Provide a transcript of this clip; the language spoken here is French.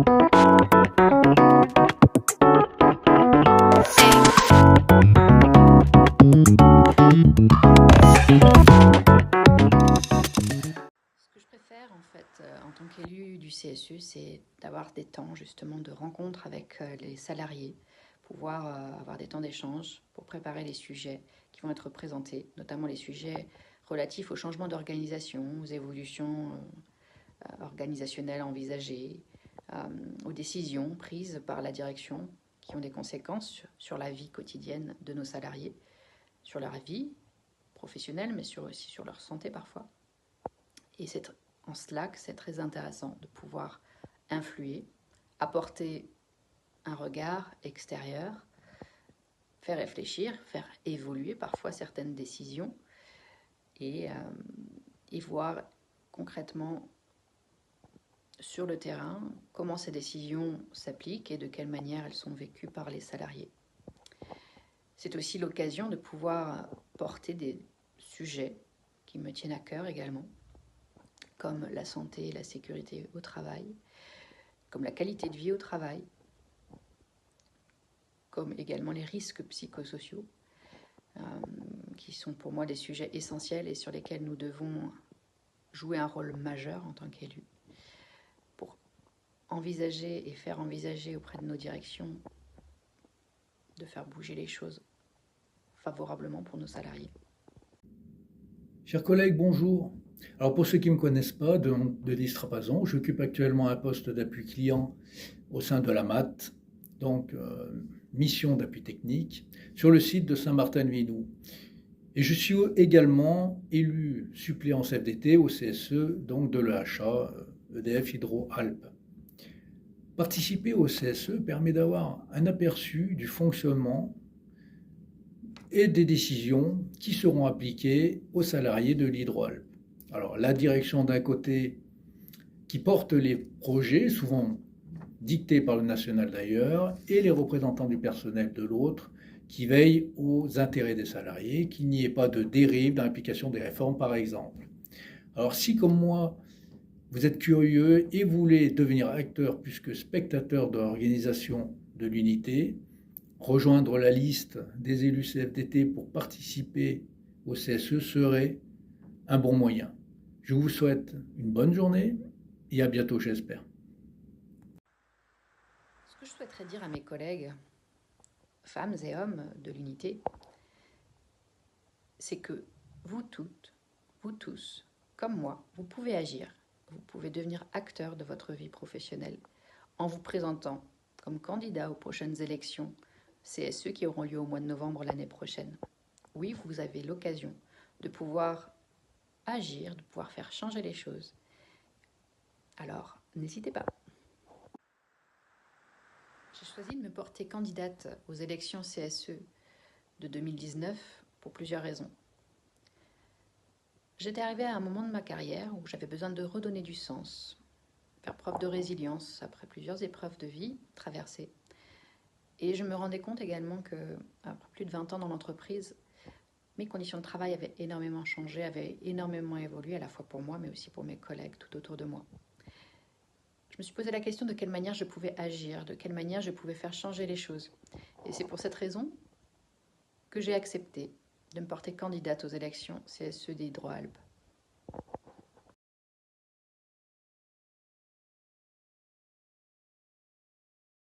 Ce que je préfère en fait en tant qu'élu du CSE, c'est d'avoir des temps justement de rencontre avec les salariés, pouvoir avoir des temps d'échange pour préparer les sujets qui vont être présentés, notamment les sujets relatifs au changement d'organisation, aux évolutions organisationnelles envisagées, aux décisions prises par la direction qui ont des conséquences sur la vie quotidienne de nos salariés, sur leur vie professionnelle, mais aussi sur leur santé parfois. Et c'est en cela que c'est très intéressant de pouvoir influer, apporter un regard extérieur, faire réfléchir, faire évoluer parfois certaines décisions et voir concrètement sur le terrain comment ces décisions s'appliquent et de quelle manière elles sont vécues par les salariés. C'est aussi l'occasion de pouvoir porter des sujets qui me tiennent à cœur également, comme la santé et la sécurité au travail, comme la qualité de vie au travail, comme également les risques psychosociaux, qui sont pour moi des sujets essentiels et sur lesquels nous devons jouer un rôle majeur en tant qu'élus, pour envisager et faire envisager auprès de nos directions de faire bouger les choses favorablement pour nos salariés. Chers collègues, bonjour. Alors pour ceux qui ne me connaissent pas, Denis Strapazon, j'occupe actuellement un poste d'appui client au sein de la MAT, donc mission d'appui technique, sur le site de Saint-Martin-de-Vinoux. Et je suis également élu suppléant CFDT au CSE, donc de l'EHA, EDF Hydro-Alpes. Participer au CSE permet d'avoir un aperçu du fonctionnement et des décisions qui seront appliquées aux salariés de l'Hydro-Alpes. Alors la direction d'un côté qui porte les projets, souvent dictés par le national d'ailleurs, et les représentants du personnel de l'autre, qui veillent aux intérêts des salariés, qu'il n'y ait pas de dérive dans l'application des réformes par exemple. Alors si comme moi, vous êtes curieux et voulez devenir acteur plus que spectateur de l'organisation de l'unité, rejoindre la liste des élus CFDT pour participer au CSE serait un bon moyen. Je vous souhaite une bonne journée et à bientôt, j'espère. Ce que je souhaiterais dire à mes collègues, femmes et hommes de l'unité, c'est que vous toutes, vous tous, comme moi, vous pouvez agir, vous pouvez devenir acteur de votre vie professionnelle en vous présentant comme candidat aux prochaines élections CSE qui auront lieu au mois de novembre l'année prochaine. Oui, vous avez l'occasion de pouvoir agir, de pouvoir faire changer les choses. Alors, n'hésitez pas. J'ai choisi de me porter candidate aux élections CSE de 2019 pour plusieurs raisons. J'étais arrivée à un moment de ma carrière où j'avais besoin de redonner du sens, faire preuve de résilience après plusieurs épreuves de vie traversées. Et je me rendais compte également que, après plus de 20 ans dans l'entreprise, mes conditions de travail avaient énormément changé, avaient énormément évolué, à la fois pour moi, mais aussi pour mes collègues tout autour de moi. Je me suis posé la question de quelle manière je pouvais agir, de quelle manière je pouvais faire changer les choses. Et c'est pour cette raison que j'ai accepté de me porter candidate aux élections CSE des Hydro-Alpes.